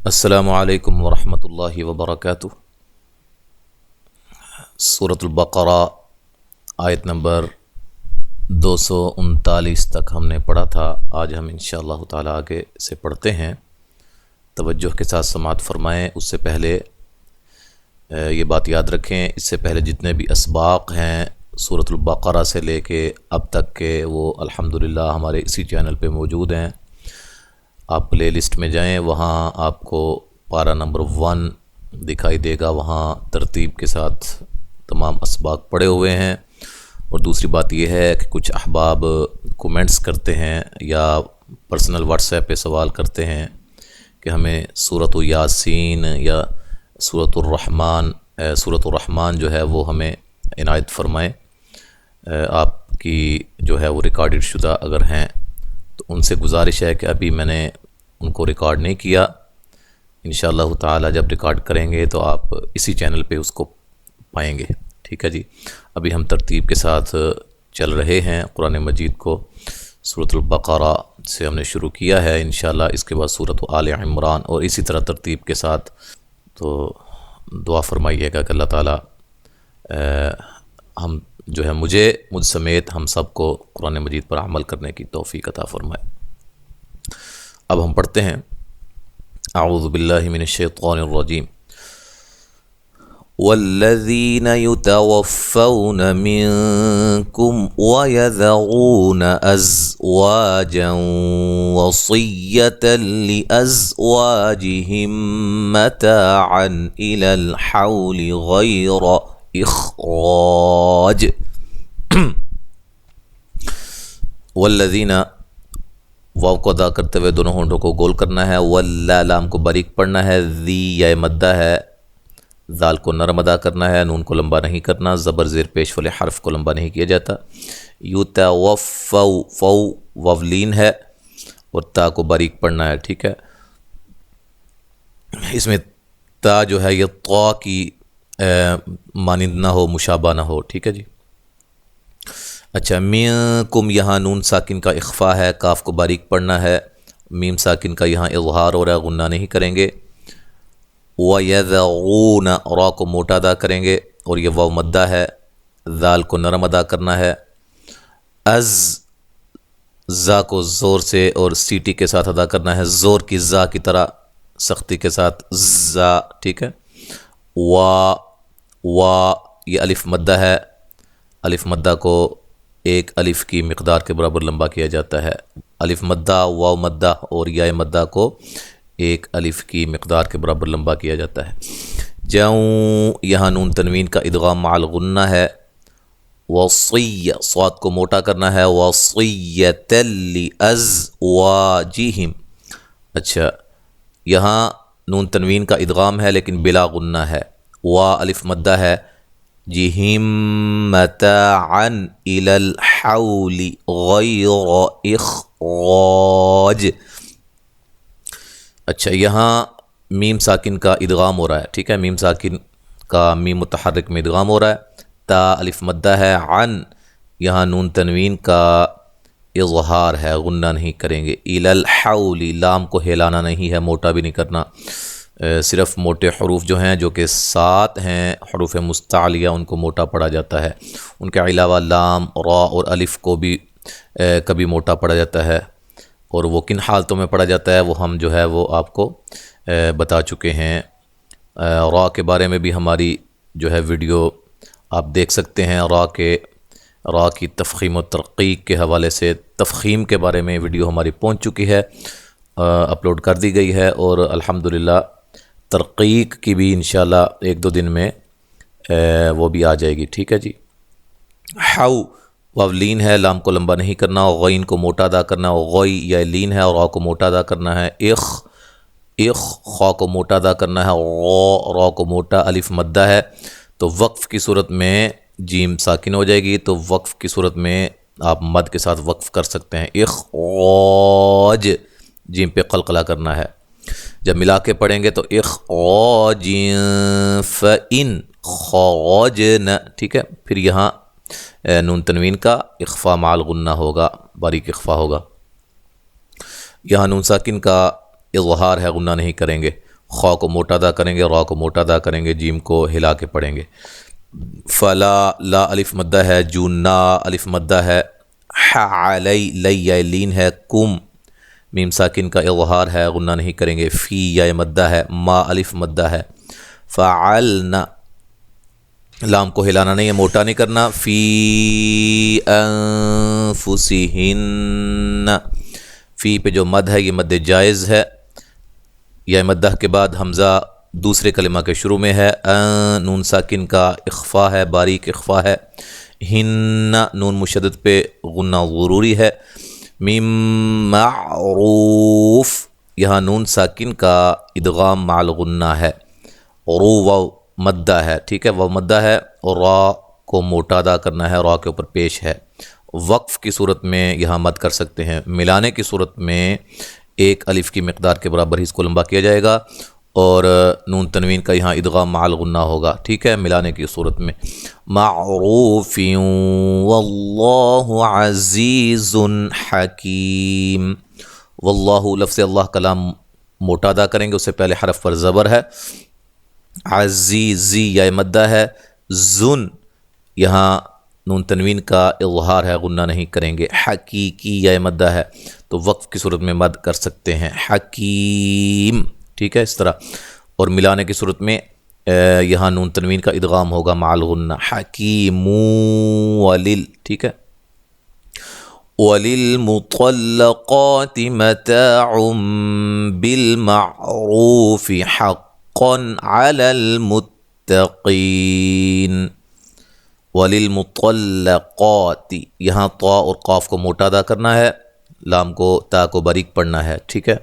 السلام علیکم ورحمۃ اللہ وبرکاتہ۔ سورۃ البقرہ آیت نمبر 239 تک ہم نے پڑھا تھا۔ آج ہم انشاءاللہ تعالی آگے سے پڑھتے ہیں۔ توجہ کے ساتھ سماعت فرمائیں۔ اس سے پہلے یہ بات یاد رکھیں، اس سے پہلے جتنے بھی اسباق ہیں سورۃ البقرہ سے لے کے اب تک کے، وہ الحمدللہ ہمارے اسی چینل پہ موجود ہیں۔ آپ پلے لسٹ میں جائیں، وہاں آپ کو پارہ نمبر 1 دکھائی دے گا، وہاں ترتیب کے ساتھ تمام اسباق پڑے ہوئے ہیں۔ اور دوسری بات یہ ہے کہ کچھ احباب کومنٹس کرتے ہیں یا پرسنل واٹس ایپ پہ سوال کرتے ہیں کہ ہمیں سورۃ یاسین یا سورۃ الرحمن جو ہے وہ ہمیں عنایت فرمائیں۔ آپ کی جو ہے وہ ریکارڈڈ شدہ اگر ہیں تو ان سے گزارش ہے کہ ابھی میں نے ان کو ریکارڈ نہیں کیا، انشاءاللہ تعالی جب ریکارڈ کریں گے تو آپ اسی چینل پہ اس کو پائیں گے، ٹھیک ہے جی۔ ابھی ہم ترتیب کے ساتھ چل رہے ہیں قرآن مجید کو۔ سورۃ البقرہ سے ہم نے شروع کیا ہے، انشاءاللہ اس کے بعد سورۃ آل عمران، اور اسی طرح ترتیب کے ساتھ۔ تو دعا فرمائیے گا کہ اللہ تعالی ہم جو ہے مجھ سمیت ہم سب کو قرآن مجید پر عمل کرنے کی توفیق عطا فرمائے۔ اب ہم پڑھتے ہیں۔ اعوذ باللہ من الشیطان الرجیم۔ والذین یتوفون منکم ویذرون ازواجا وصیۃ لازواجہم متاعا الی الحول غیر اخراج۔ والذین، واو کو ادا کرتے ہوئے دونوں ہونٹوں کو گول کرنا ہے، واللہ لام کو باریک پڑھنا ہے، ذی یا مدہ ہے، ذال کو نرم ادا کرنا ہے، نون کو لمبا نہیں کرنا، زبر زیر پیش والے حرف کو لمبا نہیں کیا جاتا۔ یتوفو، فو وولین ہے اور تا کو باریک پڑھنا ہے، ٹھیک ہے۔ اس میں تا جو ہے یہ طا کی مانند نہ ہو، مشابہ نہ ہو، ٹھیک ہے جی۔ اچھا، منکم یہاں نون ساکن کا اخفا ہے، کاف کو باریک پڑھنا ہے، میم ساکن کا یہاں اظہار ہو رہا ہے، غنہ نہیں کریں گے۔ وَيَذَعُونَ، را کو موٹا ادا کریں گے اور یہ واو مدہ ہے، ذال کو نرم ادا کرنا ہے۔ از، زا کو زور سے اور سیٹی کے ساتھ ادا کرنا ہے، زور کی زا کی طرح سختی کے ساتھ، زا، ٹھیک ہے۔ وا، یہ الف مدہ ہے، الف مدہ کو ایک الف کی مقدار کے برابر لمبا کیا جاتا ہے۔ الف مدہ، واو مدہ اور یا مدہ کو ایک الف کی مقدار کے برابر لمبا کیا جاتا ہے۔ جاؤں، یہاں نون تنوین کا ادغام مع الغنہ ہے۔ وصی، صاد کو موٹا کرنا ہے، وصیۃ لازواجہم۔ اچھا، یہاں نون تنوین کا ادغام ہے لیکن بلا غنہ ہے، وا الف مدہ ہے، جہم متاعا الی الحول غیر اخراج۔ اچھا، یہاں میم ساکن کا ادغام ہو رہا ہے، ٹھیک ہے، میم ساکن کا میم متحرک میں ادغام ہو رہا ہے۔ تا الف مدہ ہے، عن یہاں نون تنوین کا اظہار ہے، غنہ نہیں کریں گے۔ الی الحول، لام کو ہلانا نہیں ہے، موٹا بھی نہیں کرنا، صرف موٹے حروف جو ہیں جو کہ 7 ہیں حروف مستعلیہ ان کو موٹا پڑھا جاتا ہے۔ ان کے علاوہ لام، را اور الف کو بھی کبھی موٹا پڑھا جاتا ہے، اور وہ کن حالتوں میں پڑھا جاتا ہے وہ ہم جو ہے وہ آپ کو بتا چکے ہیں۔ را کے بارے میں بھی ہماری جو ہے ویڈیو آپ دیکھ سکتے ہیں، را کی تفخیم و ترقیق کے حوالے سے تفخیم کے بارے میں ویڈیو ہماری پہنچ چکی ہے، اپلوڈ کر دی گئی ہے، اور الحمدللہ ترقیق کی بھی انشاءاللہ 1-2 دن میں وہ بھی آ جائے گی، ٹھیک ہے جی۔ حو، واو لین ہے، لام کو لمبا نہیں کرنا، غین کو موٹا ادا کرنا، غوی یا لین ہے اور را کو موٹا ادا کرنا ہے۔ اخ، خا کو موٹا ادا کرنا ہے، را کو موٹا، الف مدہ ہے تو وقف کی صورت میں جیم ساکن ہو جائے گی، تو وقف کی صورت میں آپ مد کے ساتھ وقف کر سکتے ہیں۔ اخراج، جیم پہ قلقلہ کرنا ہے۔ جب ملا کے پڑھیں گے تو اخراج فإن خرجن، ٹھیک ہے۔ پھر یہاں نون تنوین کا اخفا مع الغنہ ہوگا، باریک اخفا ہوگا۔ یہاں نون ساکن کا اظہار ہے، غنہ نہیں کریں گے۔ خا کو موٹا ادا کریں گے، را کو موٹا ادا کریں گے، جیم کو ہلا کے پڑھیں گے۔ فلا لا الف مدہ ہے، جو نا الف مدہ ہے، ح علی لی یا لین ہے، کم میم ساکن کا اظہار ہے، غنہ نہیں کریں گے، فی یا مدہ ہے، ما الف مدہ ہے، فعلنا لام کو ہلانا نہیں ہے، موٹا نہیں کرنا، فی انفسہن فی پہ جو مد ہے یہ مد جائز ہے، یا مدہ کے بعد حمزہ دوسرے کلمہ کے شروع میں ہے، نون ساکن کا اخفا ہے، باریک اخفا ہے، ہن نون مشدد پہ غنہ ضروری ہے، میم معروف یہاں نون ساکن کا ادغام مع الغنہ ہے، رو و مدہ ہے، ٹھیک ہے، وہ مدہ ہے، اور را کو موٹا ادا کرنا ہے، را کے اوپر پیش ہے۔ وقف کی صورت میں یہاں مد کر سکتے ہیں، ملانے کی صورت میں ایک الف کی مقدار کے برابر ہی اس کو لمبا کیا جائے گا، اور نون تنوین کا یہاں ادغام مع الغنہ ہوگا، ٹھیک ہے، ملانے کی صورت میں۔ معروف واللہ عزیز حکیم، واللہ لفظ اللہ کلام موٹا ادا کریں گے، اس سے پہلے حرف پر زبر ہے، عزیزی یا مدہ ہے، زن یہاں نون تنوین کا اظہار ہے، غنہ نہیں کریں گے، حقیقی یا مدہ ہے تو وقف کی صورت میں مد کر سکتے ہیں، حکیم، ٹھیک ہے، اس طرح، اور ملانے کی صورت میں یہاں نون تنوین کا ادغام ہوگا مع الغنہ، حکیم ولل، ٹھیک ہے، وَلِلْمُطَلَّقَاتِ مَتَاعٌ بِالْمَعْرُوفِ حَقًّا عَلَى الْمُتَّقِينَ۔ وَلِلْمُطَلَّقَاتِ یہاں طا اور قاف کو موٹا ادا کرنا ہے، لام کو تا کو باریک پڑھنا ہے، ٹھیک ہے،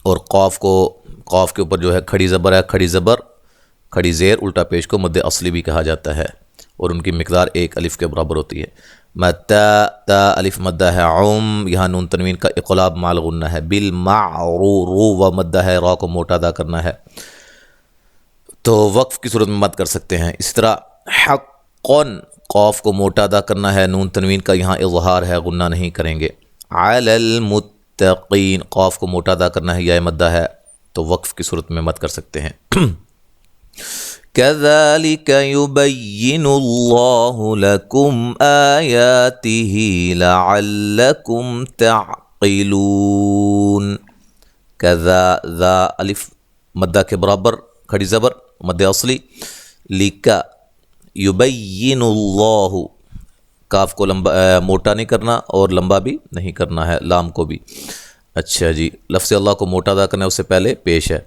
اور قاف کے اوپر جو ہے کھڑی زبر ہے، کھڑی زبر کھڑی زیر الٹا پیش کو مد اصلی بھی کہا جاتا ہے، اور ان کی مقدار ایک الف کے برابر ہوتی ہے۔ متا تا الف مدہ ہے، عم یہاں نون تنوین کا اقلاب مع الغنہ ہے، بالمعرو رو و مدہ ہے، را کو موٹا ادا کرنا ہے، تو وقف کی صورت میں مد کر سکتے ہیں۔ اس طرح حقن قاف کو موٹا ادا کرنا ہے، نون تنوین کا یہاں اظہار ہے، غنہ نہیں کریں گے، علی المتقین قاف کو موٹا ادا کرنا ہے، یا مدہ ہے تو وقف کی صورت میں مد کر سکتے ہیں۔ كَذَلِكَ يُبَيِّنُ اللَّهُ لَكُمْ آيَاتِهِ لَعَلَّكُمْ تَعْقِلُونَ۔ كذا ذا الف مدہ کے برابر کھڑی زبر مد اصلی، لِکَ يُبَيِّنُ اللَّهُ کاف کو لمبا موٹا نہیں کرنا اور لمبا بھی نہیں کرنا ہے، لام کو بھی۔ اچھا جی، لفظ اللہ کو موٹا ادا کرنا ہے، اس سے پہلے پیش ہے،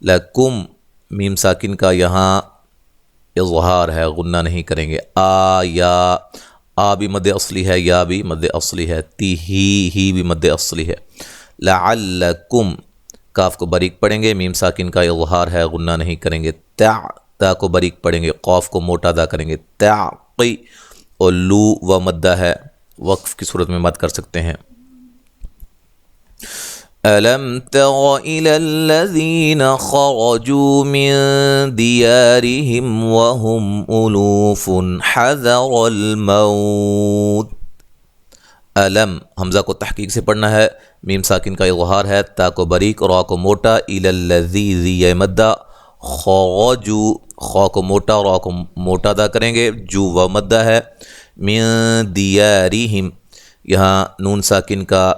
لَكُمْ میم ساکن کا یہاں اظہار ہے، غنہ نہیں کریں گے، یا آ بھی مد اصلی ہے، یا بھی مد اصلی ہے، تی ہی بھی مد اصلی ہے، لعلکم کاف کو باریک پڑھیں گے، میم ساکن کا اظہار ہے، غنہ نہیں کریں گے، تا کو باریک پڑھیں گے، قاف کو موٹا ادا کریں گے، تعقی، اور لو و مدہ ہے، وقف کی صورت میں مد کر سکتے ہیں۔ أَلَمْ تَرَ إِلَى الَّذِينَ خَرَجُوا مِن دِيَارِهِمْ وَهُمْ أُلُوفٌ حَذَرَ الْمَوْتِ۔ علم حمزہ کو تحقیق سے پڑھنا ہے، میم ساکن کا اظہار ہے، تا کو باریک اور را کو موٹا، إِلَى الَّذِي ذی مدہ، خَرَجُوا خا کو موٹا اور را کو موٹا ادا کریں گے، جو و مدہ ہے، من دیارہم یہاں نون ساکن کا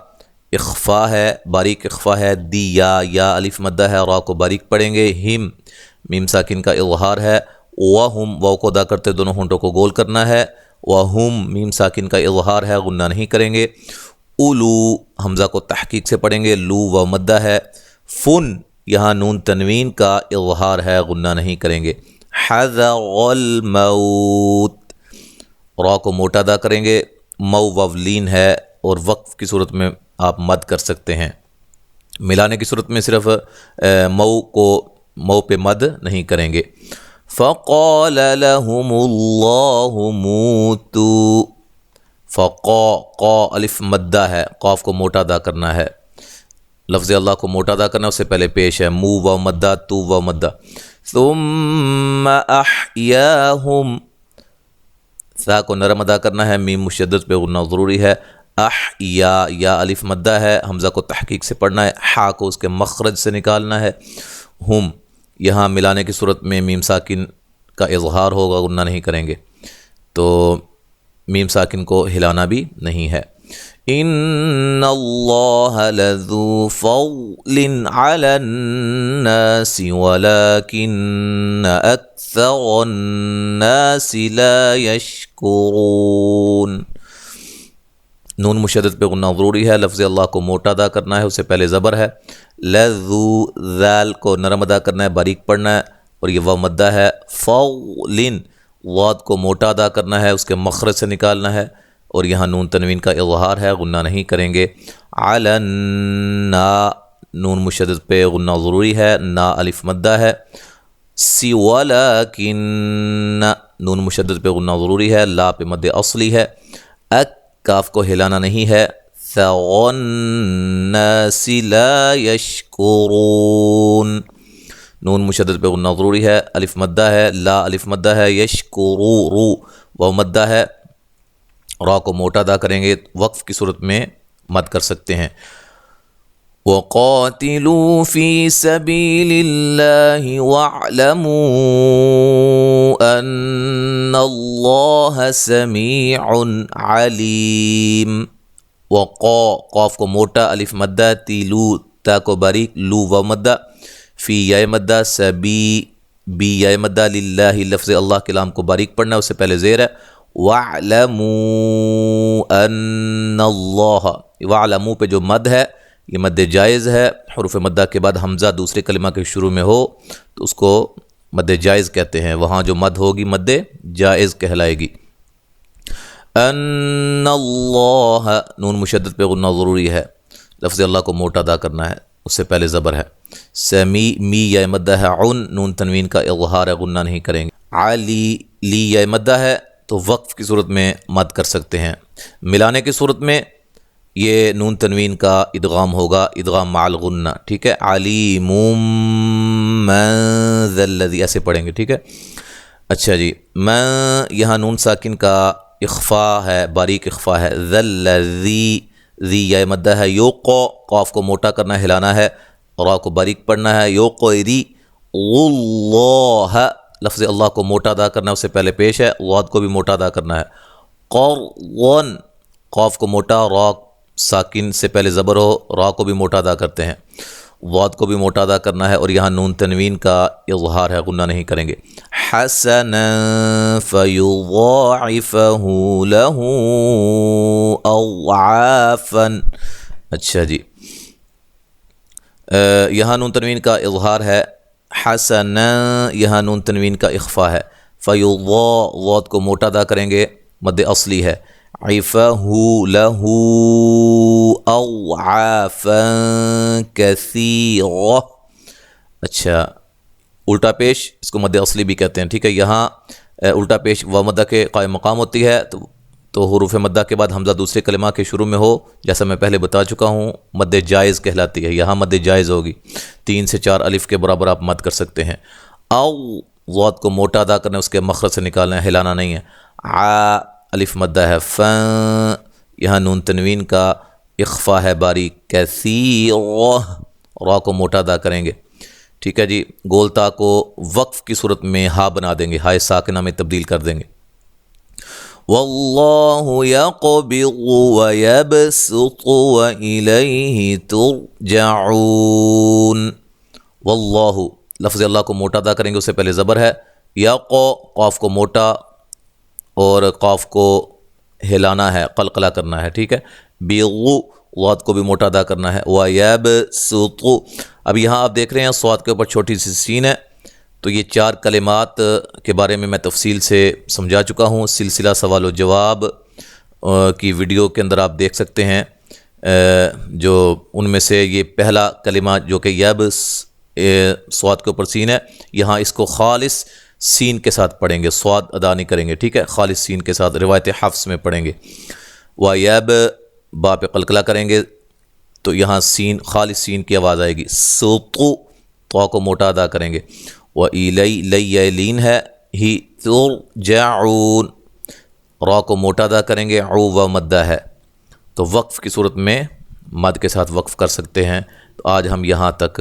اخفا ہے، باریک اخفا ہے، دی یا الف مدہ ہے، را کو باریک پڑھیں گے، ہم میم ساکن کا اظہار ہے، وہم واو کو ادا کرتے دونوں ہونٹوں کو گول کرنا ہے، وہم میم ساکن کا اظہار ہے، غنہ نہیں کریں گے، اولو حمزہ کو تحقیق سے پڑھیں گے، لو و مدہ ہے، فن یہاں نون تنوین کا اظہار ہے، غنہ نہیں کریں گے، حذر الموت را کو موٹا ادا کریں گے، مو وولین ہے، اور وقف کی صورت میں آپ مد کر سکتے ہیں، ملانے کی صورت میں صرف مو پہ مد نہیں کریں گے۔ فَقَالَ لَهُمُ اللَّهُ مُوتُوا قا الف مدہ ہے، قاف کو موٹا ادا کرنا ہے، لفظ اللہ کو موٹا ادا کرنا، اس سے پہلے پیش ہے، مو و مدہ، تو و مدہ، ثُمَّ أَحْيَاهُمْ سا کو نرم ادا کرنا ہے، میم مشدد پہ غنہ ضروری ہے، یا الف مدہ ہے، حمزہ کو تحقیق سے پڑھنا ہے، ہا کو اس کے مخرج سے نکالنا ہے، ہم، یہاں ملانے کی صورت میں میم ساکن کا اظہار ہوگا، غنہ نہیں کریں گے، تو میم ساکن کو ہلانا بھی نہیں ہے۔ ان اللہ لذو فضل علی الناس ولکن اکثر الناس لا یشکرون۔ نون مشدد پہ غنہ ضروری ہے، لفظ اللہ کو موٹا ادا کرنا ہے، اس سے پہلے زبر ہے، لذو ذال کو نرم ادا کرنا ہے، باریک پڑھنا ہے، اور یہ واو مدہ ہے، فضل واد کو موٹا ادا کرنا ہے، اس کے مخرج سے نکالنا ہے، اور یہاں نون تنوین کا اظہار ہے، غنہ نہیں کریں گے۔ عَلَنَّا نون مشدد پہ غنہ ضروری ہے، نا الف مدہ ہے، سی ولیکن نون مشدد پہ غنہ ضروری ہے، لا پہ مد اصلی ہے، کاف کو ہلانا نہیں ہے، النَّاسِ لا یشکرون نون مشدد پہ غنہ ضروری ہے، الف مدہ ہے، لا الف مدہ ہے، یشکرو رو واو مدہ ہے، را کو موٹا ادا کریں گے، وقف کی صورت میں مد کر سکتے ہیں۔ وَقَاتِلُوا فِي سَبِيلِ اللَّهِ وَاعْلَمُوا أَنَّ اللَّهَ سَمِيعٌ عَلِيمٌ۔ قاف کو موٹا الف مدہ، تیلو تا کو باریک، لو واو مدہ، فی یا مدہ، سبی بی یا مدہ، للہ لفظ اللہ کے لام کو باریک پڑھنا ہے، اس سے پہلے زیر ہے، وَاعْلَمُوا أَنَّ اللَّهَ، وَاعْلَمُوا پہ جو مد ہے یہ مد جائز ہے، حروف مدہ کے بعد حمزہ دوسرے کلمہ کے شروع میں ہو تو اس کو مد جائز کہتے ہیں، وہاں جو مد ہوگی مد جائز کہلائے گی۔ ان اللہ نون مشدد پہ غنہ ضروری ہے، لفظ اللہ کو موٹا ادا کرنا ہے، اس سے پہلے زبر ہے، سمی می یا مدہ ہے، عن نون تنوین کا اظہار ہے، غنہ نہیں کریں گے، علی لی یا مدہ ہے تو وقف کی صورت میں مد کر سکتے ہیں، ملانے کی صورت میں یہ نون تنوین کا ادغام ہوگا، ادغام مع الغنہ، ٹھیک ہے، علیم من ذا الذی ایسے پڑھیں گے، ٹھیک ہے۔ اچھا جی، من یہاں نون ساکن کا اخفا ہے، باریک اخفا ہے، ذا الذی ذی یا مدہ ہے، یوقو قاف کو موٹا کرنا ہے، ہلانا ہے، را کو باریک پڑھنا ہے، یوقری اللہ لفظ اللہ کو موٹا ادا کرنا ہے، اس سے پہلے پیش ہے، واد کو بھی موٹا ادا کرنا ہے، قرون قاف کو موٹا، را ساکن سے پہلے زبر ہو، را کو بھی موٹا ادا کرتے ہیں، واد کو بھی موٹا ادا کرنا ہے، اور یہاں نون تنوین کا اظہار ہے، غنہ نہیں کریں گے۔ حسنا فیضاعفہ لہ اضعافا، اچھا جی، یہاں نون تنوین کا اظہار ہے، حسنا یہاں نون تنوین کا اخفا ہے، فیضا واد کو موٹا ادا کریں گے، مد اصلی ہے، عفہ لہ اضعافا کثیرہ، اچھا الٹا پیش اس کو مد اصلی بھی کہتے ہیں، ٹھیک ہے، یہاں الٹا پیش و مدہ کے قائم مقام ہوتی ہے، تو حروف مدہ کے بعد حمزہ دوسرے کلمہ کے شروع میں ہو، جیسا میں پہلے بتا چکا ہوں، مد جائز کہلاتی ہے، یہاں مد جائز ہوگی، 3 سے 4 الف کے برابر آپ مد کر سکتے ہیں، او ضاد کو موٹا ادا کرنا ہے، اس کے مخرج سے نکالنا ہے، ہلانا نہیں ہے، الف مدہ ہے، ف یہاں نون تنوین کا اخفا ہے باریک، کثیرہ را کو موٹا ادا کریں گے، ٹھیک ہے جی، گولتا کو وقف کی صورت میں ہا بنا دیں گے، ہائے ساکنہ میں تبدیل کر دیں گے۔ واللہ یقبض ویبسط وإلیہ ترجعون، واللہ لفظ اللہ کو موٹا ادا کریں گے، اس سے پہلے زبر ہے، قاف کو موٹا اور قاف کو ہلانا ہے، قلقلہ کرنا ہے، ٹھیک ہے، بیغو واد کو بھی موٹا ادا کرنا ہے، وَيَبْسُطُ، اب یہاں آپ دیکھ رہے ہیں سواد کے اوپر چھوٹی سی سین ہے، تو یہ 4 کلمات کے بارے میں تفصیل سے سمجھا چکا ہوں، سلسلہ سوال و جواب کی ویڈیو کے اندر آپ دیکھ سکتے ہیں، جو ان میں سے یہ پہلا کلمہ جو کہ یبس سواد کے اوپر سین ہے، یہاں اس کو خالص سین کے ساتھ پڑھیں گے، سواد ادا نہیں کریں گے، ٹھیک ہے، خالص سین کے ساتھ روایت حفص میں پڑھیں گے، وَيَب با پہ قلقلہ کریں گے تو یہاں سین خالص سین کی آواز آئے گی، سوتو تو کو موٹا ادا کریں گے، وَإِلَيْ لَيَّ لین ہے، ہی ترجعون را کو موٹا ادا کریں گے، عو و مدہ ہے، تو وقف کی صورت میں مد کے ساتھ وقف کر سکتے ہیں۔ تو آج ہم یہاں تک